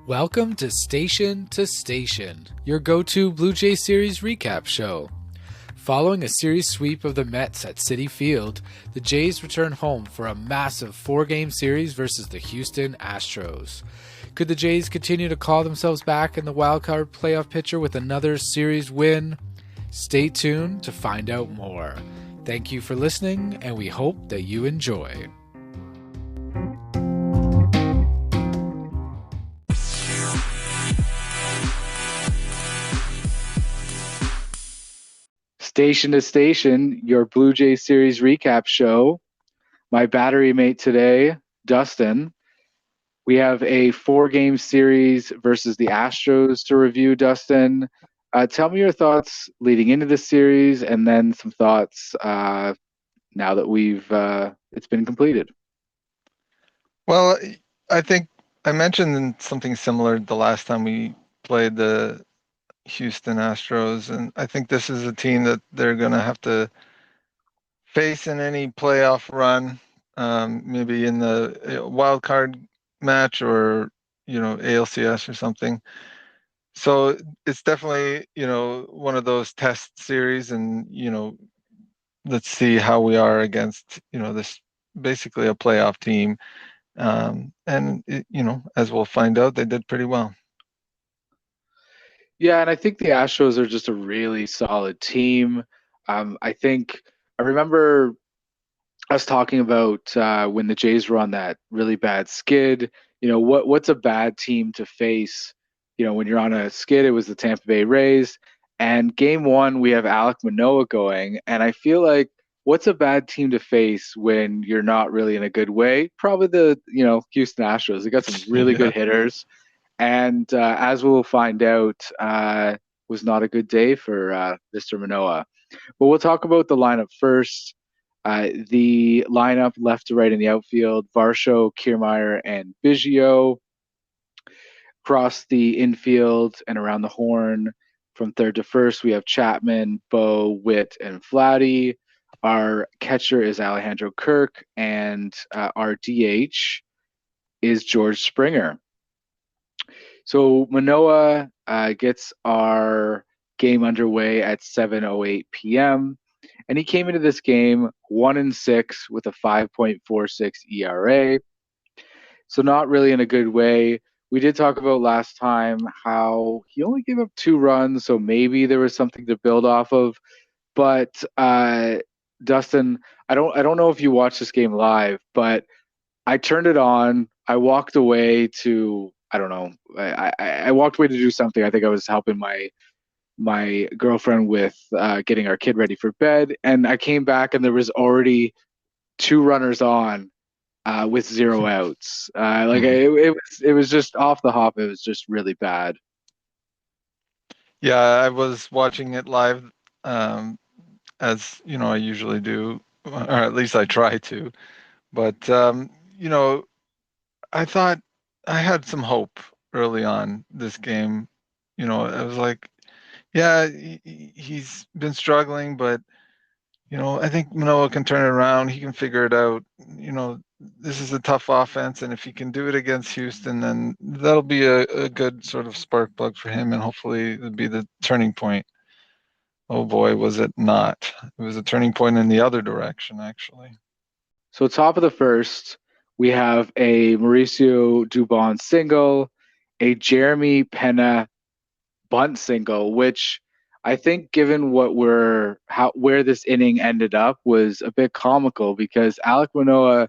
Welcome to Station, your go-to Blue Jay series recap show. Following a series sweep of the Mets at Citi Field, the Jays return home for a massive 4-game series versus the Houston Astros. Could the Jays continue to call themselves back in the wildcard playoff picture with another series win? Stay tuned to find out more. Thank you for listening, and we hope that you enjoy. Station to Station, your Blue Jays series recap show. My battery mate today, Dustin. We have a 4-game series versus the Astros to review, Dustin. Tell me your thoughts leading into this series, and then some thoughts now that it's been completed. Well, I think I mentioned something similar the last time we played the Houston Astros, and I think this is a team that they're going to have to face in any playoff run, maybe in the wild card match or ALCS or something. So it's definitely one of those test series, and let's see how we are against this basically a playoff team. As we'll find out, they did pretty well. Yeah, and I think the Astros are just a really solid team. I remember us talking about when the Jays were on that really bad skid. What's a bad team to face? When you're on a skid, it was the Tampa Bay Rays. And game one, we have Alek Manoah going. And I feel like what's a bad team to face when you're not really in a good way? Probably the Houston Astros. They got some really good hitters. And as we'll find out, was not a good day for Mr. Manoah. But we'll talk about the lineup first. The lineup left to right in the outfield, Varsho, Kiermaier, and Biggio. Across the infield and around the horn, from third to first, we have Chapman, Bo, Witt, and Vladdy. Our catcher is Alejandro Kirk, and our DH is George Springer. So Manoah gets our game underway at 7:08 p.m. And he came into this game 1-6 with a 5.46 ERA. So not really in a good way. We did talk about last time how he only gave up 2 runs, so maybe there was something to build off of. But Dustin, I don't know if you watched this game live, but I turned it on. I walked away to I don't know. I walked away to do something. I think I was helping my girlfriend with getting our kid ready for bed, and I came back and there was already 2 runners on with 0 outs. It was just off the hop. It was just really bad. Yeah, I was watching it live, as I usually do, or at least I try to. But I thought I had some hope early on this game. I was like, yeah, he's been struggling, but I think Manoah can turn it around. He can figure it out. This is a tough offense, and if he can do it against Houston, then that'll be a good sort of spark plug for him, and hopefully it'll be the turning point. Oh boy, was it not. It was a turning point in the other direction, actually. So top of the first, we have a Mauricio Dubon single, a Jeremy Pena bunt single, which I think, given where this inning ended up, was a bit comical because Alek Manoah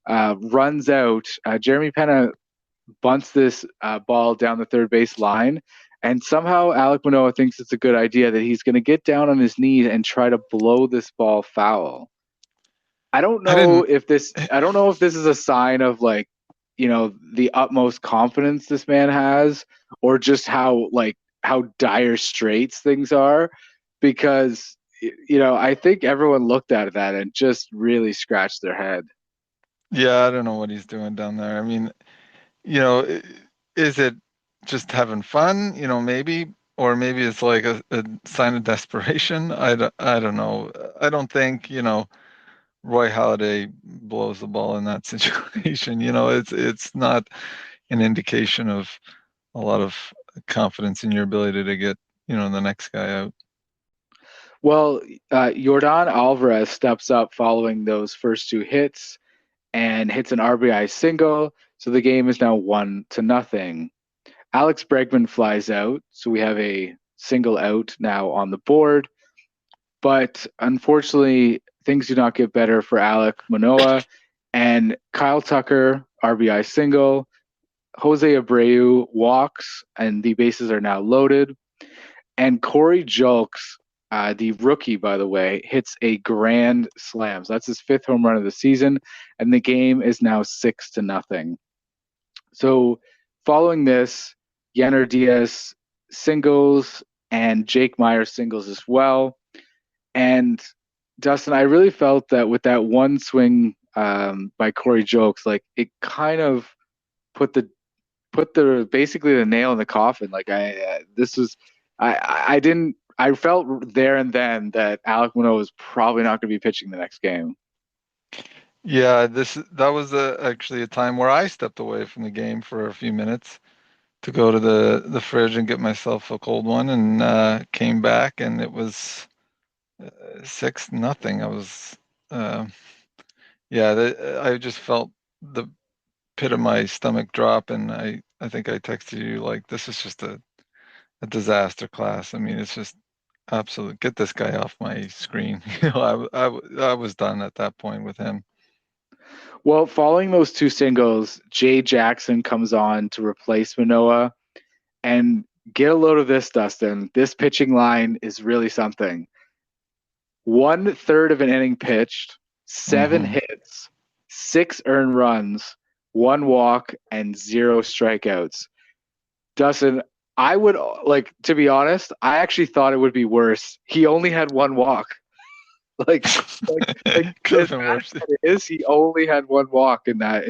runs out. Jeremy Pena bunts this ball down the third base line, and somehow Alek Manoah thinks it's a good idea that he's going to get down on his knees and try to blow this ball foul. I don't I know didn't. if this is a sign of the utmost confidence this man has, or just how dire straits things are, because I think everyone looked at that and just really scratched their head. Yeah, I don't know what he's doing down there. I mean, is it just having fun? Maybe, or maybe it's like a sign of desperation. I don't know. I don't think Roy Halladay blows the ball in that situation. It's not an indication of a lot of confidence in your ability to get, the next guy out. Well, Yordan Alvarez steps up following those first two hits and hits an RBI single. So the game is now 1-0. Alex Bregman flies out. So we have a single out now on the board. But unfortunately, things do not get better for Alek Manoah. And Kyle Tucker, RBI single. Jose Abreu walks, and the bases are now loaded. And Corey Julks, the rookie, by the way, hits a grand slam. So that's his fifth home run of the season, and the game is now 6-0. So following this, Yenner Diaz singles and Jake Meyer singles as well. And Dustin, I really felt that with that one swing by Corey Julks, like it kind of put the basically the nail in the coffin. Like I felt there and then that Alek Manoah was probably not going to be pitching the next game. Yeah, that was actually a time where I stepped away from the game for a few minutes to go to the fridge and get myself a cold one, and came back, and it was 6-0. I was, yeah, I just felt the pit of my stomach drop, and I think I texted you like, this is just a disaster class. I mean, it's just absolute. Get this guy off my screen. I was done at that point with him. Well, following those two singles, Jay Jackson comes on to replace Manoah. And get a load of this, Dustin. This pitching line is really something. 1/3 of an inning pitched, 7 Mm-hmm. hits, 6 earned runs, 1 walk, and 0 strikeouts. Dustin, I would to be honest, I actually thought it would be worse. He only had 1 walk. Like, Could have as been bad worse. as it is, he only had 1 walk in Yeah,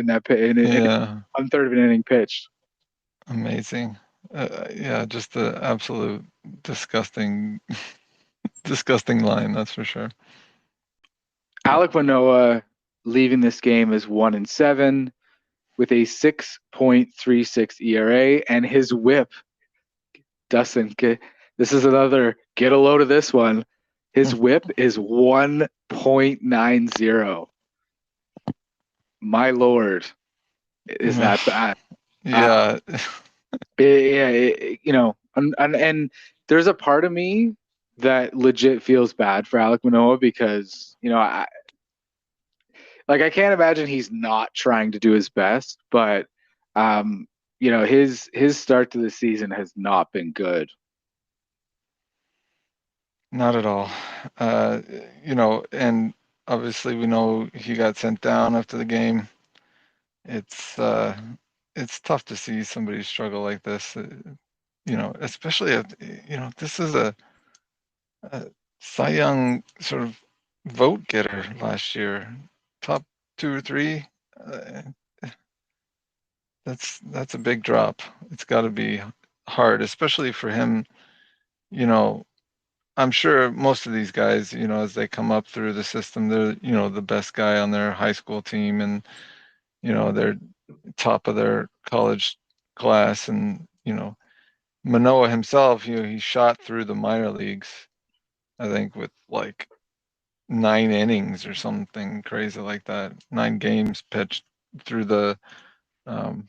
1/3 of an inning pitched. amazing. Yeah, just the absolute disgusting, disgusting line. That's for sure. Alek Manoah leaving this game is 1-7 with a 6.36 ERA, and his WHIP. Dustin, this is another get a load of this one. His WHIP is 1.90. My lord, is that bad? Yeah. And there's a part of me that legit feels bad for Alek Manoah because I can't imagine he's not trying to do his best, but his start to the season has not been good. Not at all. Uh, and obviously we know he got sent down after the game. It's tough to see somebody struggle like this. Especially if, this is a Cy Young sort of vote getter last year, top 2 or 3. Uh, that's a big drop. It's got to be hard, especially for him. You know, I'm sure most of these guys, as they come up through the system, they're, the best guy on their high school team, and they're top of their college class, and Manoah himself, he shot through the minor leagues, I think, with like 9 innings or something crazy like that. 9 games pitched through the um,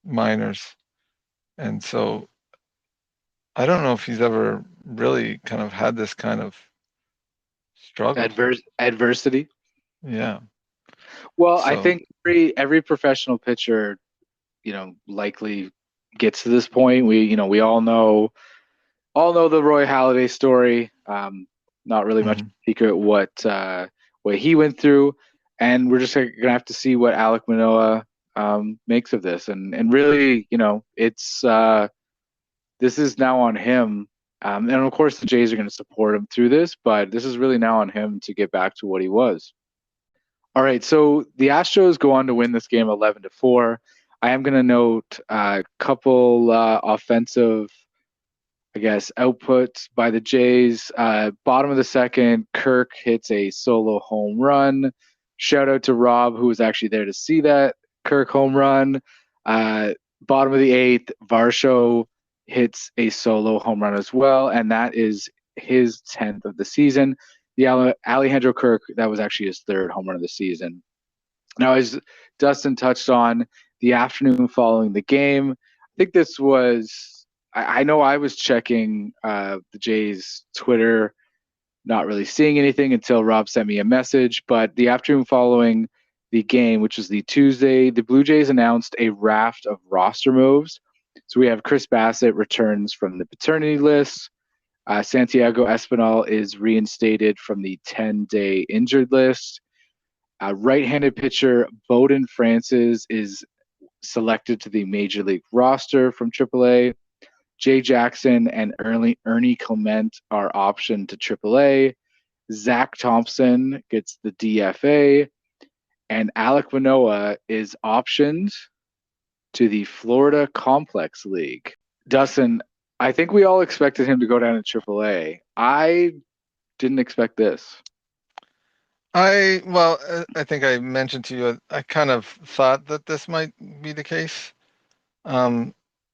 minors. And so I don't know if he's ever really kind of had this kind of struggle. Adversity. Yeah. Well, I So, think every professional pitcher, likely gets to this point. We all know the Roy Halladay story. Not really much mhm. secret what he went through, and we're just gonna have to see what Alek Manoah makes of this. And really, it's this is now on him. And of course, the Jays are going to support him through this, but this is really now on him to get back to what he was. All right, so the Astros go on to win this game 11-4. I am going to note a couple offensive, I guess, outputs by the Jays. Bottom of the second, Kirk hits a solo home run. Shout out to Rob, who was actually there to see that Kirk home run. Bottom of the eighth, Varsho hits a solo home run as well, and that is his 10th of the season. The Alejandro Kirk, that was actually his third home run of the season. Now, as Dustin touched on, the afternoon following the game, I think this was, I know I was checking the Jays' Twitter, not really seeing anything until Rob sent me a message. But the afternoon following the game, which was the Tuesday, the Blue Jays announced a raft of roster moves. So we have Chris Bassett returns from the paternity list. Santiago Espinal is reinstated from the 10-day injured list. Right-handed pitcher Bowden Francis is selected to the major league roster from AAA. Jay Jackson and Ernie Clement are optioned to AAA. Zach Thompson gets the DFA, and Alek Manoah is optioned to the Florida Complex League. Dustin, I think we all expected him to go down to AAA. I didn't expect this. I think I mentioned to you, I kind of thought that this might be the case. Um,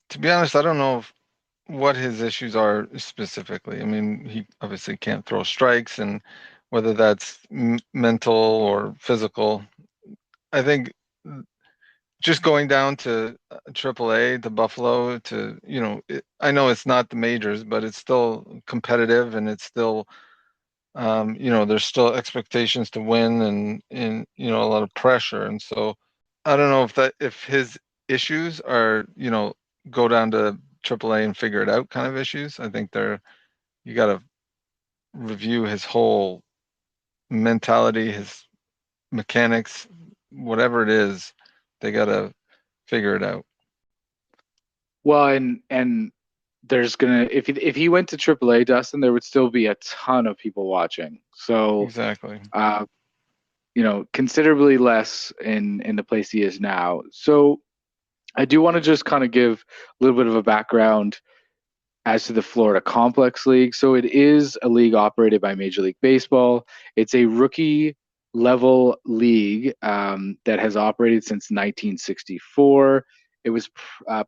to be honest, I don't know what his issues are specifically. I mean, he obviously can't throw strikes, and whether that's mental or physical. I think just going down to AAA, to Buffalo, to I know it's not the majors, but it's still competitive, and it's still there's still expectations to win, and a lot of pressure, and so I don't know if his issues are go down to AAA and figure it out kind of issues. I think you got to review his whole mentality, his mechanics, whatever it is. They got to figure it out. Well, and there's gonna if he went to AAA, Dustin, there would still be a ton of people watching. So, Exactly. uh, considerably less in the place he is now. So, I do want to just kind of give a little bit of a background as to the Florida Complex League. So it is a league operated by Major League Baseball. It's a rookie level league that has operated since 1964. It was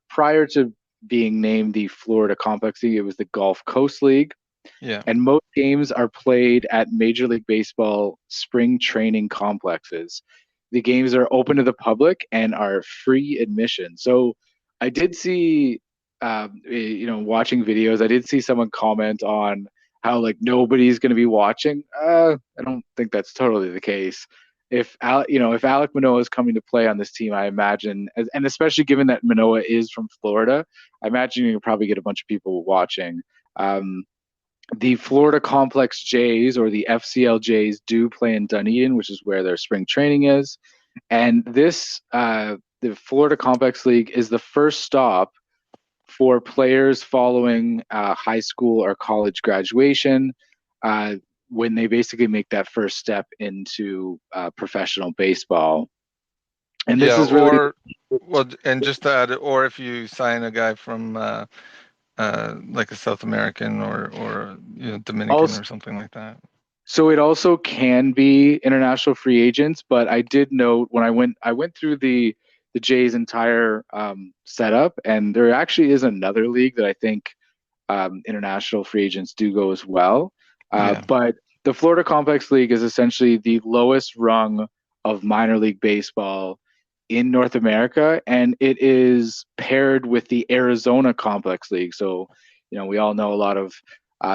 prior to being named the Florida Complex League, it was the Gulf Coast League. Yeah. And most games are played at Major League Baseball spring training complexes. The games are open to the public and are free admission. So I did see, watching videos, I did see someone comment on how like nobody's going to be watching. I don't think that's totally the case. If Alek Manoah is coming to play on this team, I imagine, and especially given that Manoah is from Florida, I imagine you'll probably get a bunch of people watching. Um, the Florida Complex Jays or the FCL Jays do play in Dunedin, which is where their spring training is. And the Florida Complex League is the first stop for players following high school or college graduation uh, when they basically make that first step into professional baseball. And this Yeah, is really or well, and just to add, or if you sign a guy from like a South American or Dominican also or something like that. So it also can be international free agents, but I did note when I went through the Jays' entire setup, and there actually is another league that I think international free agents do go as well. Yeah. But the Florida Complex League is essentially the lowest rung of minor league baseball in North America, and it is paired with the Arizona Complex League. So, we all know a lot of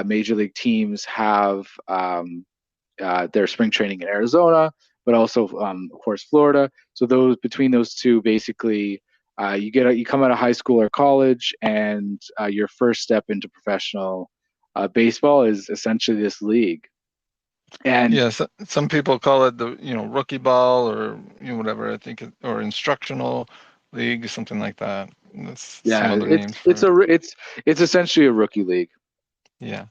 major league teams have their spring training in Arizona, but also, of course, Florida. So those between those two, basically, you come out of high school or college, and your first step into professional baseball is essentially this league. And Yeah, so, some people call it the rookie ball or whatever. I think or instructional league, something like that. That's some yeah, other it's names for it's it. a it's essentially a rookie league. Yeah,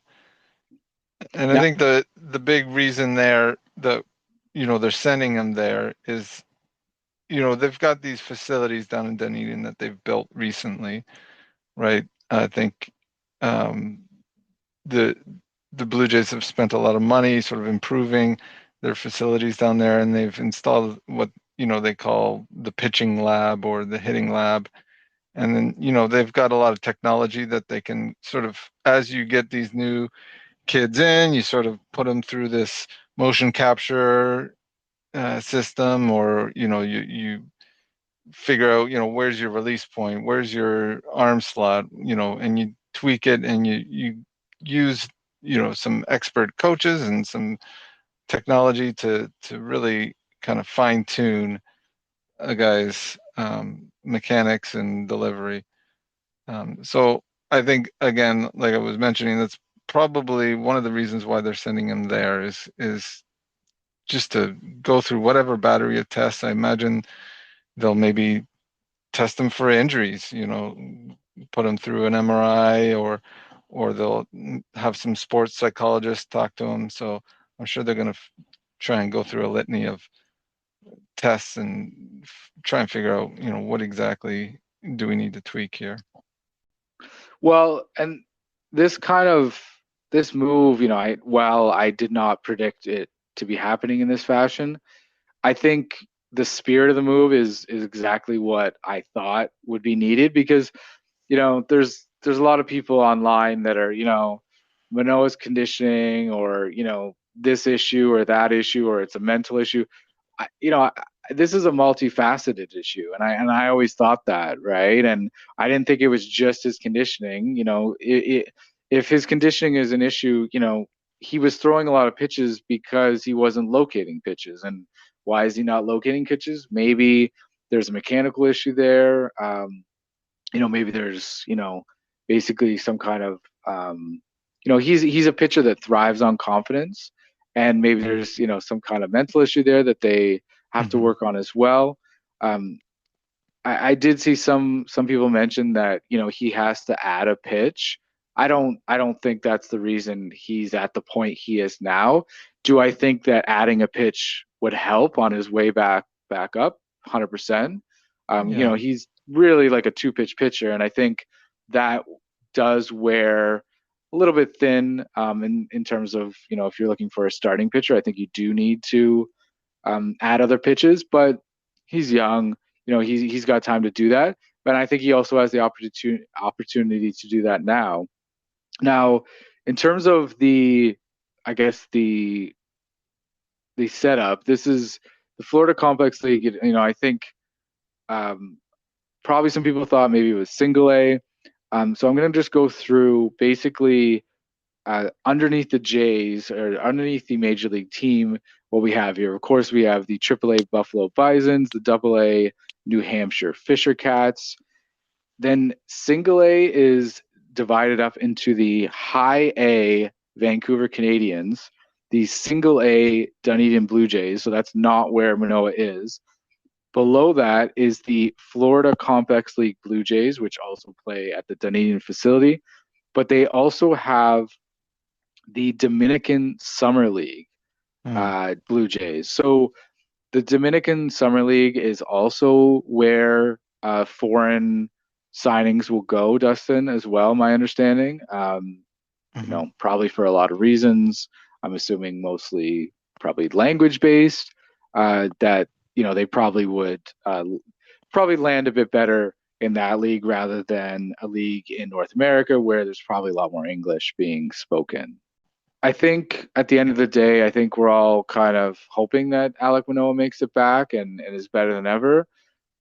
and I Now, think the big reason there that they're sending them there is they've got these facilities down in Dunedin that they've built recently, right? I think um, the the Blue Jays have spent a lot of money sort of improving their facilities down there, and they've installed what they call the pitching lab or the hitting lab, And then, they've got a lot of technology that they can sort of, as you get these new kids in, you sort of put them through this motion capture system, or, you figure out, where's your release point, where's your arm slot, and you tweak it, and you use, some expert coaches and some technology to really kind of fine tune a guy's mechanics and delivery. So I think, again, like I was mentioning, that's probably one of the reasons why they're sending him there, is just to go through whatever battery of tests. I imagine they'll maybe test him for injuries, put him through an MRI, or they'll have some sports psychologists talk to him. So I'm sure they're going to try and go through a litany of tests and try and figure out, what exactly do we need to tweak here. Well, and this kind of this move, while I did not predict it to be happening in this fashion, I think the spirit of the move is exactly what I thought would be needed because there's a lot of people online that are Manoa's conditioning, or this issue or that issue, or it's a mental issue. This is a multifaceted issue, and I always thought that, right? And I didn't think it was just his conditioning. If his conditioning is an issue, he was throwing a lot of pitches because he wasn't locating pitches. And why is he not locating pitches? Maybe there's a mechanical issue there. Maybe there's basically some kind of he's a pitcher that thrives on confidence, and maybe there's some kind of mental issue there that they have to Mm-hmm. work on as well. um, I did see some people mention that he has to add a pitch. I don't think that's the reason he's at the point he is now. Do I think that adding a pitch would help on his way back up? 100%. Yeah. He's really like a two pitch pitcher, and I think that does wear a little bit thin in terms of if you're looking for a starting pitcher. I think you do need to add other pitches, but he's young. He's got time to do that. But I think he also has the opportunity to do that now. Now, in terms of I guess the setup, this is the Florida Complex League. I think um, probably some people thought maybe it was single A. So I'm going to just go through basically underneath the Jays, or underneath the major league team, what we have here. Of course, we have the AAA Buffalo Bisons, the AA New Hampshire Fisher Cats. Then single A is divided up into the high A Vancouver Canadians, the single A Dunedin Blue Jays. So that's not where Manoa is. Below that is the Florida Complex League Blue Jays, which also play at the Dunedin facility. But they also have the Dominican Summer League Mm. Blue Jays. So the Dominican Summer League is also where foreign signings will go, Dustin, as well, my understanding. Mm-hmm. Probably for a lot of reasons. I'm assuming mostly probably language based, that, they probably would probably land a bit better in that league rather than a league in North America where there's probably a lot more English being spoken. I think at the end of the day, I think we're all kind of hoping that Alek Manoah makes it back and is better than ever.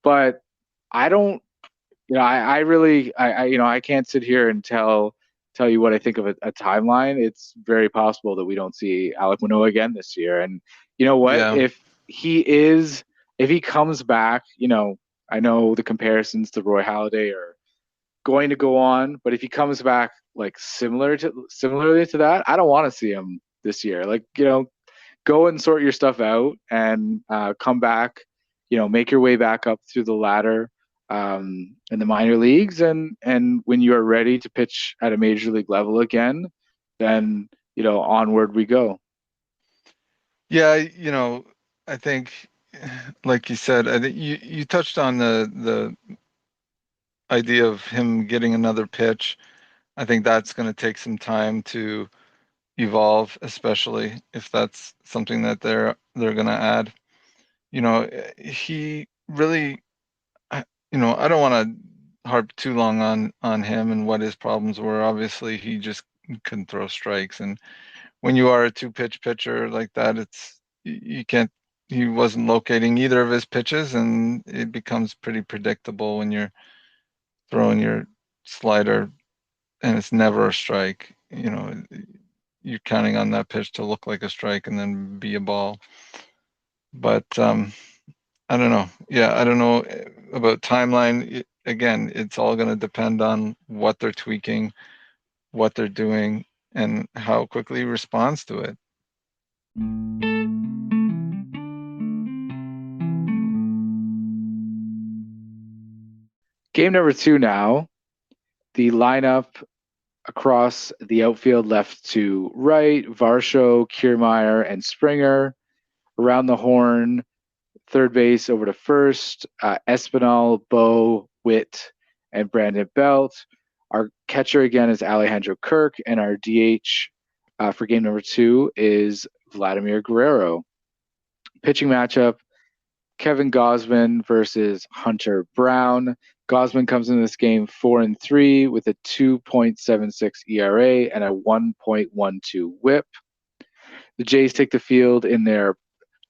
But I don't, I really, I can't sit here and tell you what I think of a timeline. It's very possible that we don't see Alek Manoah again this year. And you know what? Yeah. If he comes back, I know the comparisons to Roy Halladay are going to go on, but if he comes back like similarly to that, I don't want to see him this year. Like, go and sort your stuff out and come back, make your way back up through the ladder in the minor leagues, and when you are ready to pitch at a major league level again, then onward we go. Yeah, I think, like you said, I think you touched on the idea of him getting another pitch. I think that's going to take some time to evolve, especially if that's something that they're going to add. He really, I don't want to harp too long on him and what his problems were. Obviously, he just couldn't throw strikes, and when you are a two-pitch pitcher like that, you can't. He wasn't locating either of his pitches, and it becomes pretty predictable when you're throwing your slider and it's never a strike. You're counting on that pitch to look like a strike and then be a ball. But I don't know. Yeah, I don't know about timeline. Again, it's all going to depend on what they're tweaking, what they're doing, and how quickly he responds to it. Game number 2 now. The lineup across the outfield left to right, Varsho, Kiermaier, and Springer. Around the horn, third base over to first, Espinal, Bo, Witt, and Brandon Belt. Our catcher again is Alejandro Kirk, and our DH for game number 2 is Vladimir Guerrero. Pitching matchup, Kevin Gausman versus Hunter Brown. Gausman comes into this game 4-3 with a 2.76 ERA and a 1.12 WHIP. The Jays take the field in their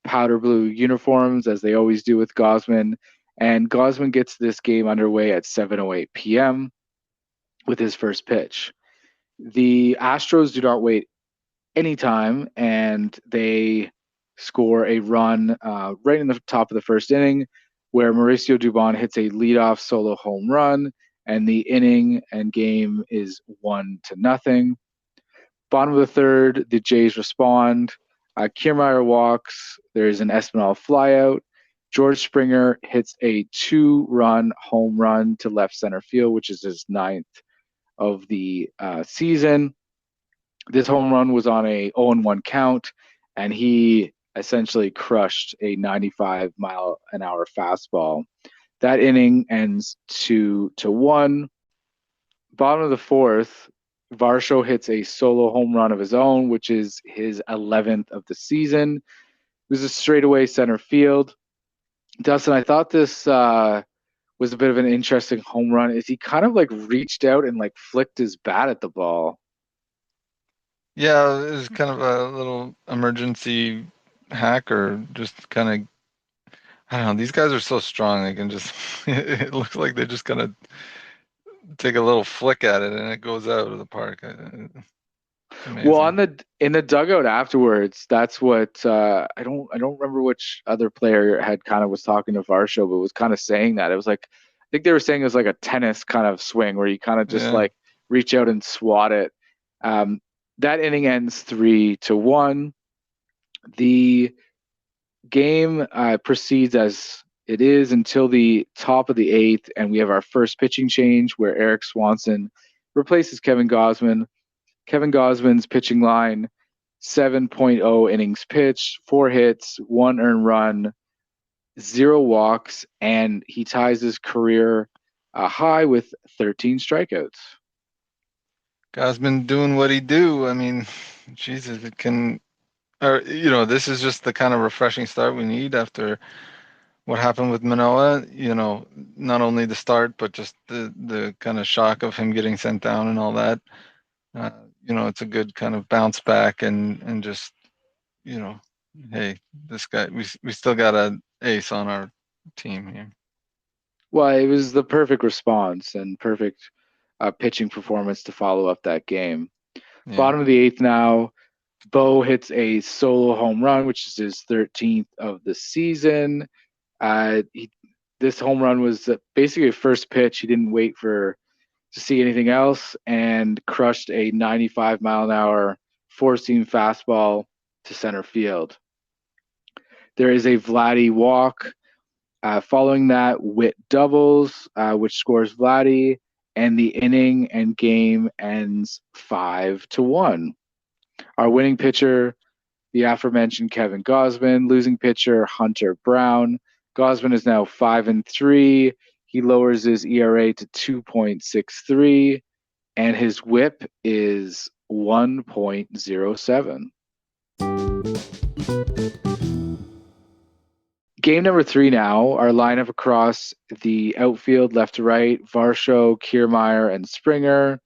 powder blue uniforms, as they always do with Gausman, and Gausman gets this game underway at 7:08 p.m. with his first pitch. The Astros do not wait any time, and they score a run right in the top of the first inning, where Mauricio Dubon hits a leadoff solo home run, and the inning and game is 1-0. Bottom of the third, the Jays respond. Kiermaier walks. There's an Espinal flyout. George Springer hits a 2-run home run to left center field, which is his 9th of the season. This home run was on a 0-1 count, and he essentially crushed a 95-mile-an-hour fastball. That inning ends 2-1. Bottom of the fourth, Varsho hits a solo home run of his own, which is his 11th of the season. It was a straightaway center field. Dustin, I thought this was a bit of an interesting home run. Is he kind of like reached out and like flicked his bat at the ball? Yeah, it was kind of a little emergency hack, or just kind of, I don't know. These guys are so strong; they can just. It looks like they're just gonna take a little flick at it, and it goes out of the park. It's Well, amazing. in the dugout afterwards, that's what I don't remember which other player had kind of was talking to Varsho, but was kind of saying that it was like I think they were saying it was like a tennis kind of swing where you kind of just Yeah. like reach out and swat it. Um, that inning ends 3-1. The game proceeds as it is until the top of the eighth, and we have our first pitching change where Eric Swanson replaces Kevin Gausman. Kevin Gausman's pitching line, 7.0 innings pitched, 4 hits, 1 earned run, 0 walks, and he ties his career high with 13 strikeouts. Guy's been doing what he do. I mean, Jesus, it can, or this is just the kind of refreshing start we need after what happened with Manoah. Not only the start, but just the kind of shock of him getting sent down and all that. Uh, it's a good kind of bounce back, and just, you know, hey, this guy, we still got an ace on our team here. Well, it was the perfect response and perfect pitching performance to follow up that game. Yeah. Bottom of the eighth now, Bo hits a solo home run, which is his 13th of the season. This home run was basically a first pitch. He didn't wait to see anything else and crushed a 95-mile-an-hour four-seam fastball to center field. There is a Vladdy walk. Following that, Witt doubles, which scores Vladdy, and the inning and game ends 5-1. Our winning pitcher, the aforementioned Kevin Gausman. Losing pitcher, Hunter Brown. Gausman is now 5-3. He lowers his ERA to 2.63, and his WHIP is 1.07. Game number 3 now. Our lineup across the outfield, left to right: Varsho, Kiermaier, and Springer.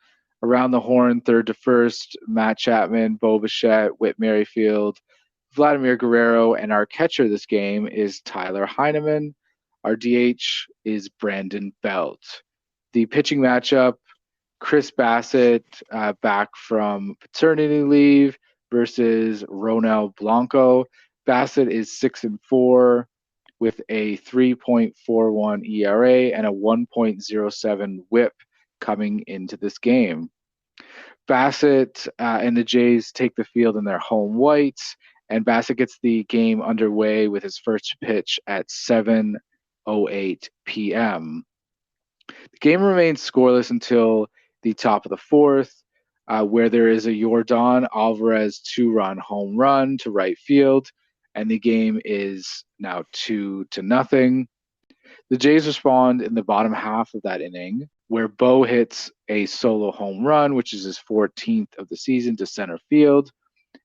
Around the horn, third to first: Matt Chapman, Bo Bichette, Whit Merrifield, Vladimir Guerrero, and our catcher this game is Tyler Heineman. Our DH is Brandon Belt. The pitching matchup: Chris Bassett, back from paternity leave, versus Ronel Blanco. Bassett is 6-4 with a 3.41 ERA and a 1.07 WHIP coming into this game. Bassett and the Jays take the field in their home whites, and Bassett gets the game underway with his first pitch at 7:08 p.m. The game remains scoreless until the top of the fourth, where there is a Yordan Alvarez 2-run home run to right field, and the game is now 2-0. The Jays respond in the bottom half of that inning, where Bo hits a solo home run, which is his 14th of the season, to center field,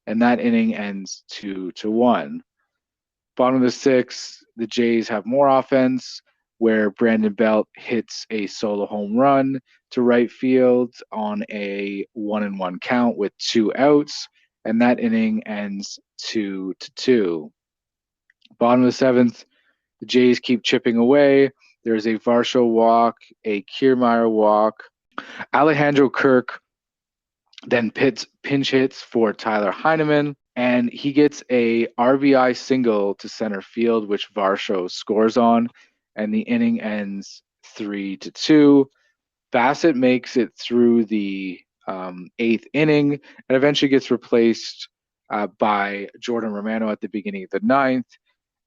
and that inning ends 2-1. Bottom of the sixth, the Jays have more offense, where Brandon Belt hits a solo home run to right field on a 1-1 count with 2 outs, and that inning ends 2-2. Bottom of the seventh, the Jays keep chipping away. There's a Varsho walk, a Kiermaier walk. Alejandro Kirk then pinch hits for Tyler Heineman, and he gets a RBI single to center field, which Varsho scores on, and the inning ends 3-2. Bassett makes it through the eighth inning and eventually gets replaced by Jordan Romano at the beginning of the ninth.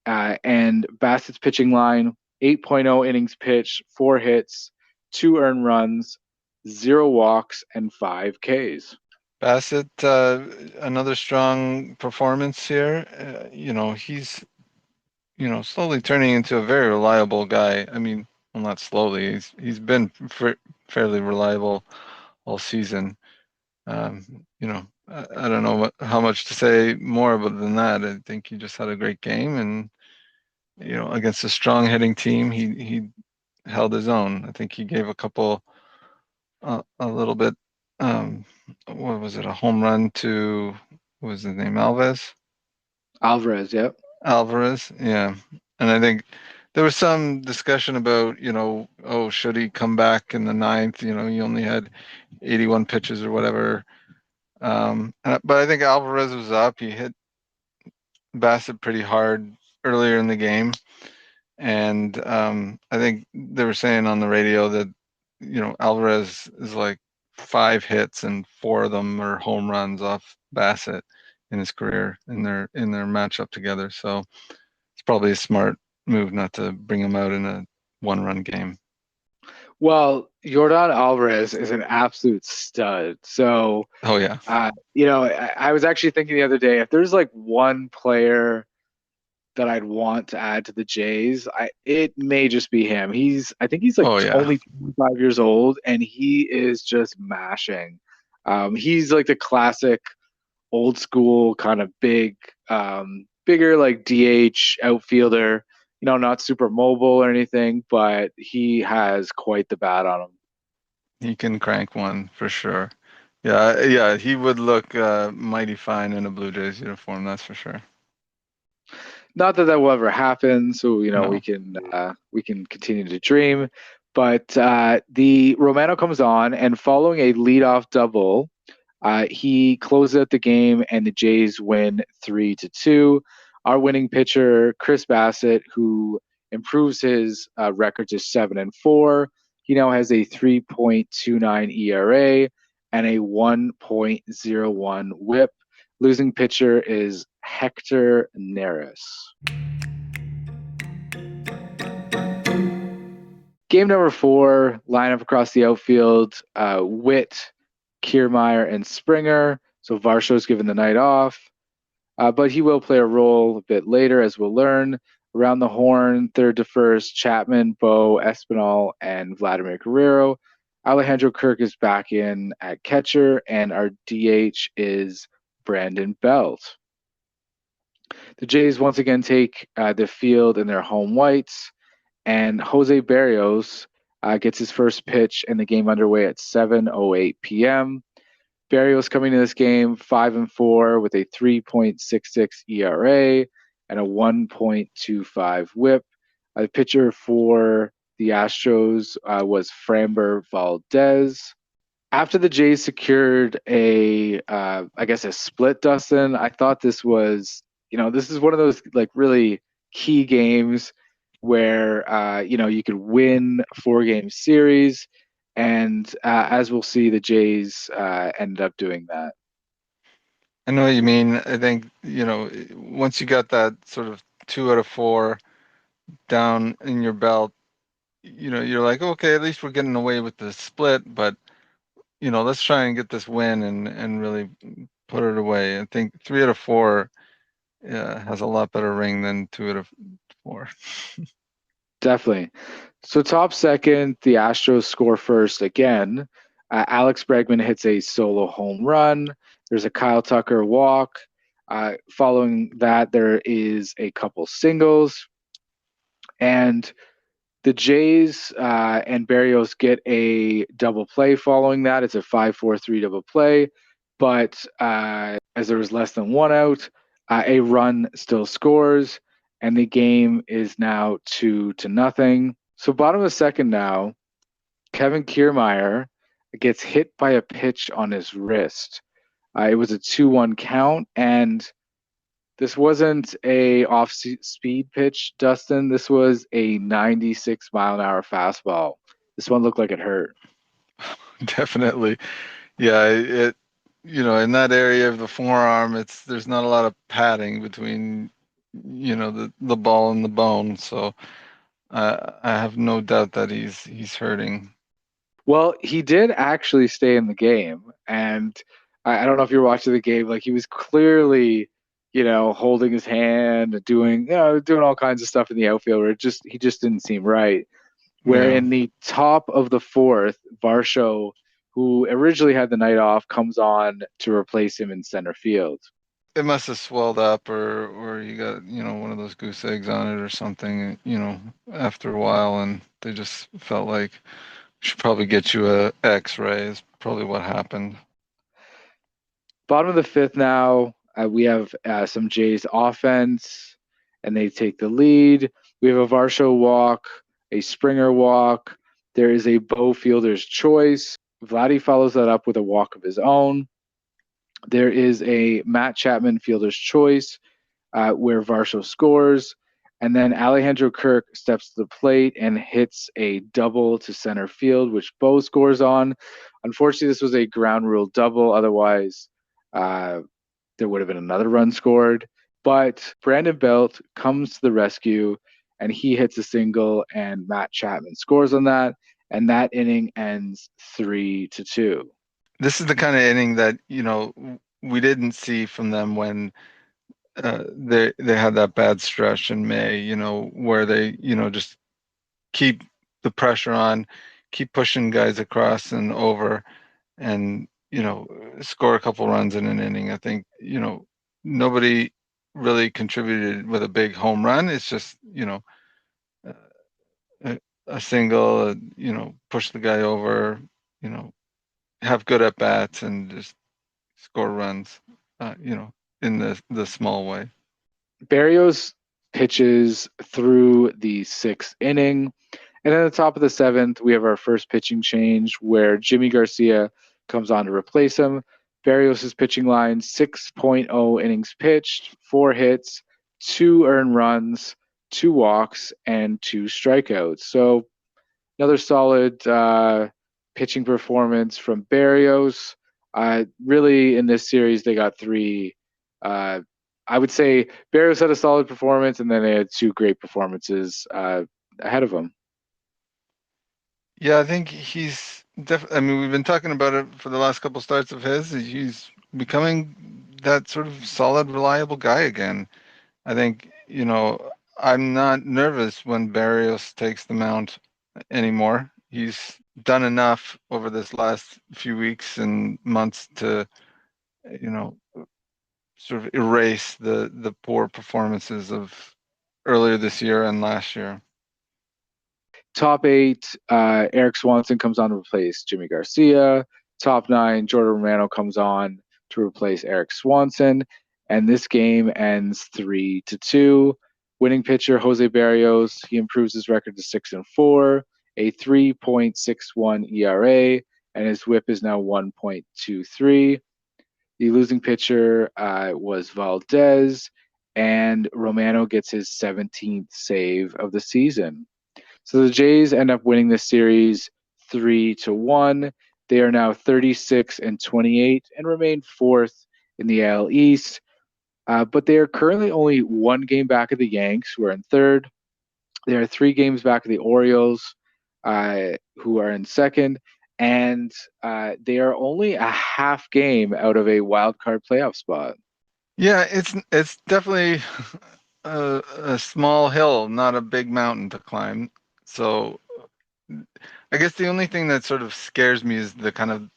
And Bassett's pitching line: 8.0 innings pitched, 4 hits, 2 earned runs, 0 walks, and 5 Ks. Bassett, another strong performance here. He's slowly turning into a very reliable guy. I mean, well, not slowly. He's been fairly reliable all season. I don't know how much to say more about than that. I think he just had a great game, and against a strong hitting team, he held his own. I think he gave a couple, a little bit. What was it? A home run to, what was his name? Alvarez, yep. Alvarez, yeah. And I think there was some discussion about, oh, should he come back in the ninth? He only had 81 pitches or whatever. But I think Alvarez was up. He hit Bassett pretty hard earlier in the game. And I think they were saying on the radio that, Alvarez is like 5 hits and 4 of them are home runs off Bassett in his career in their matchup together. So it's probably a smart move not to bring him out in a 1-run game. Well, Jordan Alvarez is an absolute stud. So, Oh yeah. I was actually thinking the other day, if there's like one player that I'd want to add to the Jays, it may just be him. I think he's like Oh yeah. only 25 years old, and he is just mashing. He's like the classic old school kind of bigger like DH outfielder. Not super mobile or anything, but he has quite the bat on him. He can crank one for sure. Yeah, he would look mighty fine in a Blue Jays uniform, that's for sure. Not that will ever happen, so No. we can continue to dream. But the Romano comes on, and following a leadoff double, he closes out the game, and the Jays win 3-2. Our winning pitcher, Chris Bassett, who improves his record to 7-4. He now has a 3.29 ERA and a 1.01 WHIP. Losing pitcher is Hector Neris. Game number 4, lineup across the outfield: Witt, Kiermaier, and Springer. So Varsho's given the night off, but he will play a role a bit later, as we'll learn. Around the horn, third to first: Chapman, Bo, Espinal, and Vladimir Guerrero. Alejandro Kirk is back in at catcher, and our DH is Brandon Belt. The Jays once again take the field in their home whites, and Jose Barrios gets his first pitch and the game underway at 7:08 p.m. Barrios coming to this game 5-4 with a 3.66 ERA and a 1.25 WHIP. The pitcher for the Astros was Framber Valdez. After the Jays secured I guess a split, Dustin, I thought this was, this is one of those like really key games where, you could win a 4-game series. And as we'll see, the Jays ended up doing that. I know what you mean. I think, once you got that sort of 2 out of 4 down in your belt, you're like, okay, at least we're getting away with the split, but let's try and get this win and really put it away. I think 3 out of 4 has a lot better ring than 2 out of 4. Definitely. So top second, the Astros score first again. Alex Bregman hits a solo home run. There's a Kyle Tucker walk. Following that, there is a couple singles. And the Jays and Barrios get a double play following that. It's a 5-4-3 double play. But as there was less than one out, a run still scores, and the game is now 2-0. So bottom of the second now, Kevin Kiermaier gets hit by a pitch on his wrist. It was a 2-1 count, and this wasn't a off-speed pitch, Dustin. This was a 96-mile-an-hour fastball. This one looked like it hurt. Definitely. Yeah, in that area of the forearm, there's not a lot of padding between, the ball and the bone. So I have no doubt that he's hurting. Well, he did actually stay in the game, and I don't know if you're watching the game. Like he was clearly, holding his hand, doing all kinds of stuff in the outfield. Where he just didn't seem right. Where Yeah, in the top of the fourth, Varsho, who originally had the night off, comes on to replace him in center field. it must have swelled up, or you got one of those goose eggs on it or something. After a while, and they just felt like should probably get you a X-ray. Is probably what happened. Bottom of the fifth now, we have some Jays offense, and they take the lead. We have a Varsho walk, a Springer walk. There is a Bo Fielder's choice. Vladdy follows that up with a walk of his own. There is a Matt Chapman fielder's choice where Varsho scores. And then Alejandro Kirk steps to the plate and hits a double to center field, which Bo scores on. Unfortunately, this was a ground rule double. Otherwise, uh, there would have been another run scored. But Brandon Belt comes to the rescue and he hits a single, and Matt Chapman scores on that. And that inning ends 3-2. This is the kind of inning that we didn't see from them when they had that bad stretch in May. Where they just keep the pressure on, keep pushing guys across and over, and score a couple runs in an inning. I think nobody really contributed with a big home run. It's just uh, a single, push the guy over, you know, have good at bats and just score runs, in the small way. Barrios pitches through the sixth inning. And then at the top of the seventh, we have our first pitching change where Jimmy Garcia comes on to replace him. Barrios' pitching line 6.0 innings pitched, 4 hits, 2 earned runs, 2 walks, and 2 strikeouts. So another solid pitching performance from Barrios. Really, in this series, they got three. Uh, I would say Barrios had a solid performance, and then they had 2 great performances ahead of him. Yeah, I think he's definitely. I mean, we've been talking about it for the last couple starts of his. He's becoming that sort of solid, reliable guy again. I think, I'm not nervous when Barrios takes the mound anymore. He's done enough over this last few weeks and months to, you know, sort of erase the poor performances of earlier this year and last year. Top 8, Eric Swanson comes on to replace Jimmy Garcia. Top 9, Jordan Romano comes on to replace Eric Swanson. And this game ends 3-2. Winning pitcher Jose Barrios, he improves his record to 6-4, a 3.61 ERA, and his WHIP is now 1.23. The losing pitcher was Valdez, and Romano gets his 17th save of the season. So the Jays end up winning this series 3-1. They are now 36-28 and remain fourth in the AL East. But they are currently only one game back of the Yanks, who are in third. They are 3 games back of the Orioles, who are in second. And they are only a half game out of a wild card playoff spot. Yeah, it's definitely a small hill, not a big mountain to climb. So I guess the only thing that sort of scares me is the kind of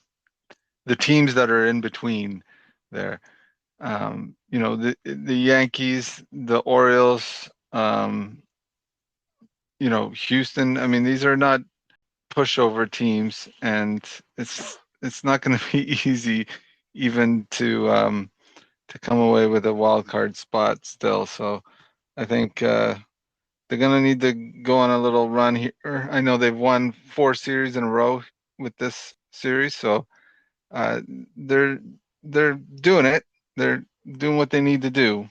the teams that are in between there. The Yankees, the Orioles, Houston. I mean, these are not pushover teams, and it's not going to be easy even to come away with a wild card spot still. So I think they're going to need to go on a little run here. I know they've won 4 series in a row with this series, so uh, they're they're doing it. They're doing what they need to do.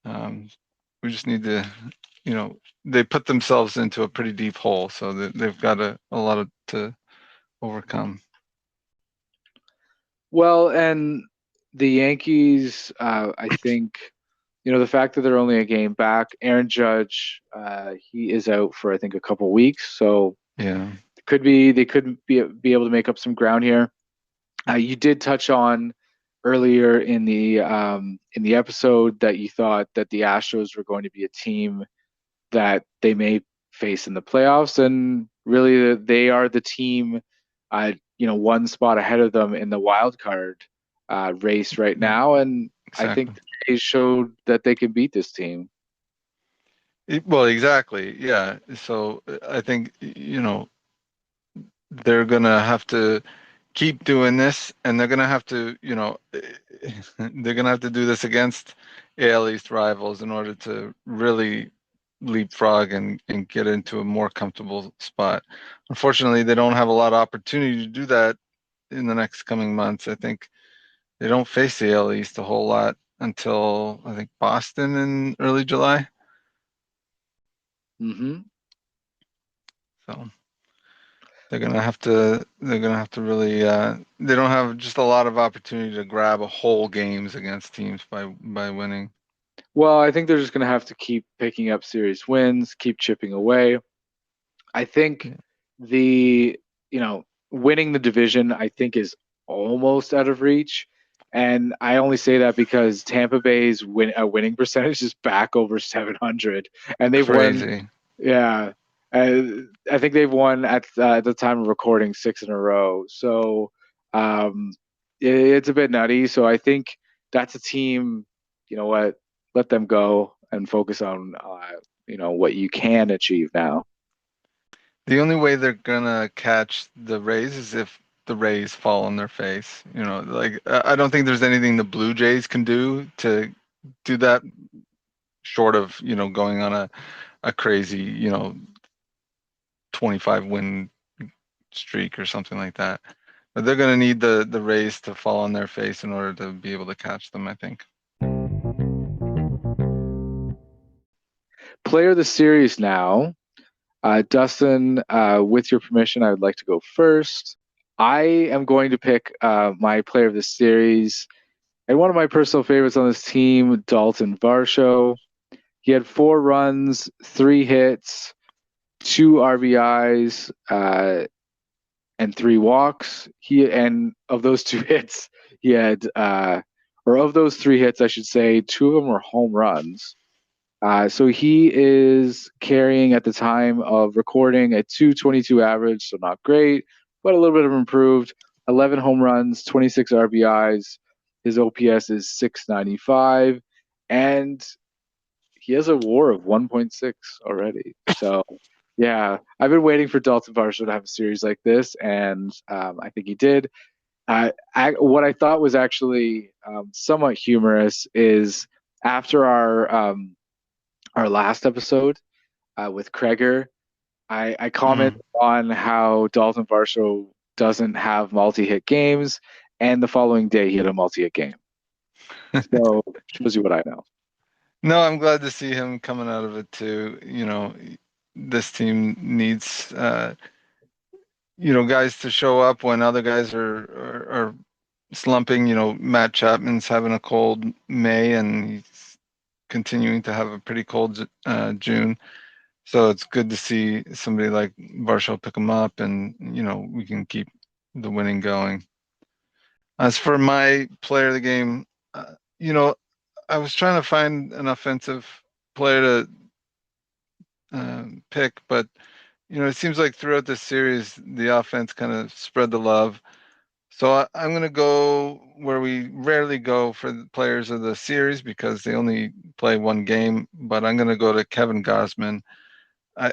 We just need to, they put themselves into a pretty deep hole, so they've got a lot to overcome. Well, and the Yankees, I think, the fact that they're only a game back, Aaron Judge, he is out for I think a couple weeks, so Yeah, they could be able to make up some ground here. You did touch on earlier in the episode that you thought that the Astros were going to be a team that they may face in the playoffs, and really they are the team, one spot ahead of them in the wild card race right yeah, now, and I exactly. think they showed that they can beat this team. Well, exactly. Yeah. So I think, they're gonna have to keep doing this, and they're gonna have to, they're gonna have to do this against AL East rivals in order to really leapfrog and get into a more comfortable spot. Unfortunately, they don't have a lot of opportunity to do that in the next coming months. I think they don't face the AL East a whole lot until I think Boston in early July. Hmm. So they're gonna have to really they don't have just a lot of opportunity to grab a whole games against teams by winning. Well, I think they're just going to have to keep picking up series wins, keep chipping away. I think Yeah. the winning the division I think is almost out of reach, and I only say that because Tampa Bay's winning percentage is back over 700, and they've won. Crazy. Yeah, I think they've won at the time of recording 6 in a row. So um, it's a bit nutty. So I think that's a team. You know what? Let them go and focus on what you can achieve now. The only way they're gonna catch the Rays is if the Rays fall on their face. Like I don't think there's anything the Blue Jays can do to do that, short of going on a crazy 25 win streak or something like that. But they're gonna need the Rays to fall on their face in order to be able to catch them, I think. Player of the series now. Dustin, with your permission, I would like to go first. I am going to pick my player of the series and one of my personal favorites on this team, Dalton Varsho. He had 4 runs, 3 hits, 2 RBIs, and 3 walks. And of those 2 hits, he had, or of those 3 hits, I should say, 2 of them were home runs. So he is carrying at the time of recording a 222 average, so not great, but a little bit of improved. 11 home runs, 26 RBIs, His OPS is 695, and he has a WAR of 1.6 already. So, yeah, I've been waiting for Dalton Varsho to have a series like this, and I think he did. What I thought was actually somewhat humorous is after our last episode with Kreger, I commented Mm. on how Dalton Varsho doesn't have multi-hit games, and the following day he had a multi-hit game. So shows you what I know. No, I'm glad to see him coming out of it too. This team needs guys to show up when other guys are slumping. Matt Chapman's having a cold May and he's continuing to have a pretty cold June. So it's good to see somebody like Varsho pick him up and, we can keep the winning going. As for my player of the game, I was trying to find an offensive player to pick, but it seems like throughout the series, the offense kind of spread the love. So I'm going to go where we rarely go for the players of the series because they only play one game. But I'm going to go to Kevin Gosman. I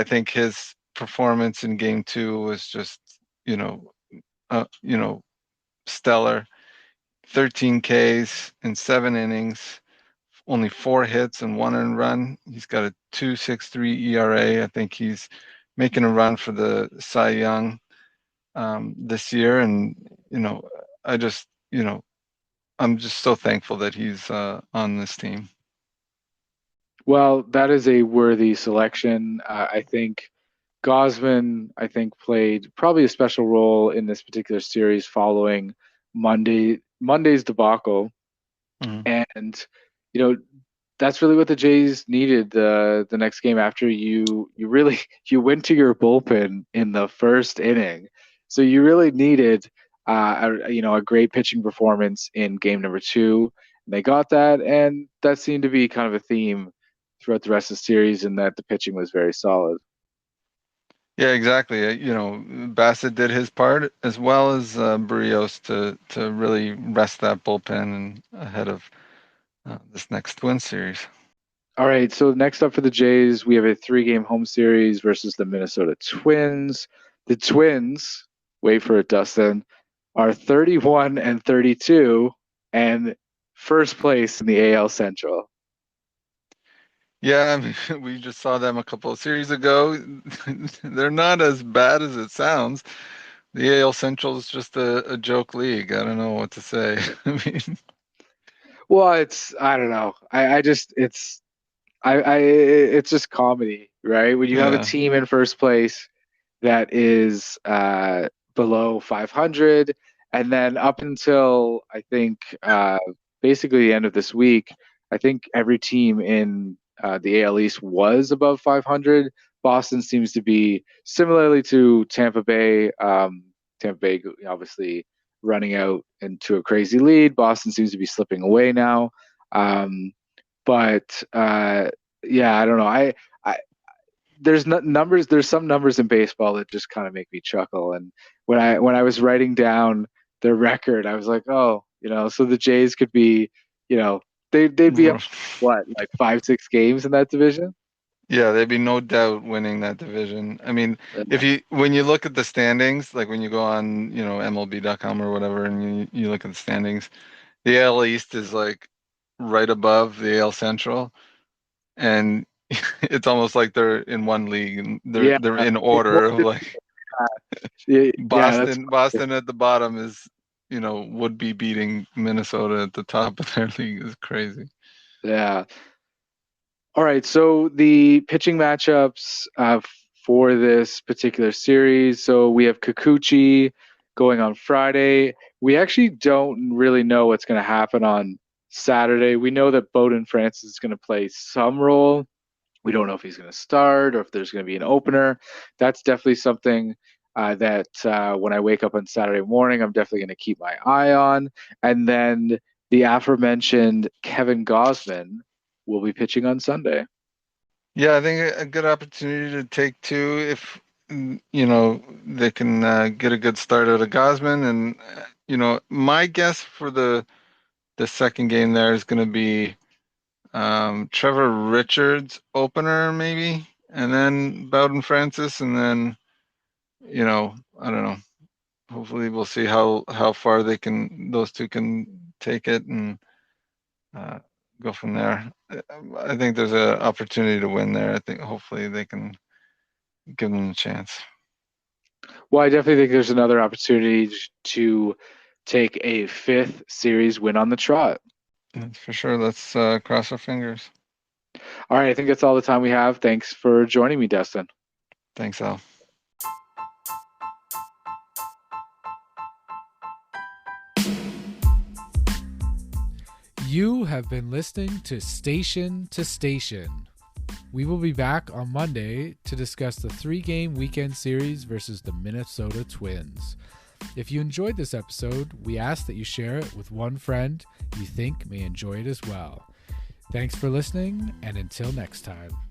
think his performance in Game 2 was just, you know, you know, stellar. 13 Ks in 7 innings, only 4 hits and 1 earned run. He's got a 2.63 ERA. I think he's making a run for the Cy Young this year, and you know, I just I'm just so thankful that he's on this team. Well, that is a worthy selection. I think Gosman, I think, played probably a special role in this particular series following Monday's debacle. Mhm. And, you know, that's really what the Jays needed the next game after you really you went to your bullpen in the first inning. So you really needed a great pitching performance in game number two. And they got that, and that seemed to be kind of a theme throughout the rest of the series, and that the pitching was very solid. Yeah, exactly. Bassett did his part as well as Barrios to really rest that bullpen and ahead of this next Twin series. All right, so next up for the Jays, we have a three-game home series versus the Minnesota Twins. The Twins, wait for it, Dustin, are 31 and 32 and first place in the AL Central. Yeah, I mean, we just saw them a couple of series ago. They're not as bad as it sounds. The AL Central is just a joke league. I don't know what to say. I mean, Well, I don't know. I just it's just comedy, right? When you have a yeah, team in first place that is below 500. And then up until I think basically the end of this week, I think every team in the AL East was above 500. Boston seems to be similarly to Tampa Bay. Tampa Bay obviously running out into a crazy lead. Boston seems to be slipping away now. Um, but yeah, I don't know. I there's numbers. There's some numbers in baseball that just kind of make me chuckle. And when I was writing down their record, I was like, oh, so the Jays could be, you know, they'd be up what, like 5, 6 games in that division. yeah, there'd be no doubt winning that division. I mean, if you when you look at the standings, like when you go on, MLB.com or whatever, and you look at the standings, the AL East is like right above the AL Central, and it's almost like they're in one league and they're Yeah, they're in it order was of just, like yeah, that's Boston at the bottom is, would be beating Minnesota at the top of their league is crazy. yeah. All right, so the pitching matchups for this particular series. So we have Kikuchi going on Friday. We actually don't really know what's going to happen on Saturday. We know that Bowden Francis is going to play some role. We don't know if he's going to start or if there's going to be an opener. That's definitely something that when I wake up on Saturday morning, I'm definitely going to keep my eye on. And then the aforementioned Kevin Gosman will be pitching on Sunday. Yeah, I think a good opportunity to take two if they can get a good start out of Gosman, and my guess for the the second game there is going to be Trevor Richards opener maybe, and then Bowden Francis, and then I don't know. Hopefully, we'll see how far those two can take it and go from there. I think there's an opportunity to win there. I think hopefully they can give them a chance. Well, I definitely think there's another opportunity to take a fifth series win on the trot. That's for sure. Let's cross our fingers. All right, I think that's all the time we have. Thanks for joining me, Dustin. Thanks, Al. You have been listening to Station to Station. We will be back on Monday to discuss the 3-game weekend series versus the Minnesota Twins. If you enjoyed this episode, we ask that you share it with one friend you think may enjoy it as well. Thanks for listening, and until next time.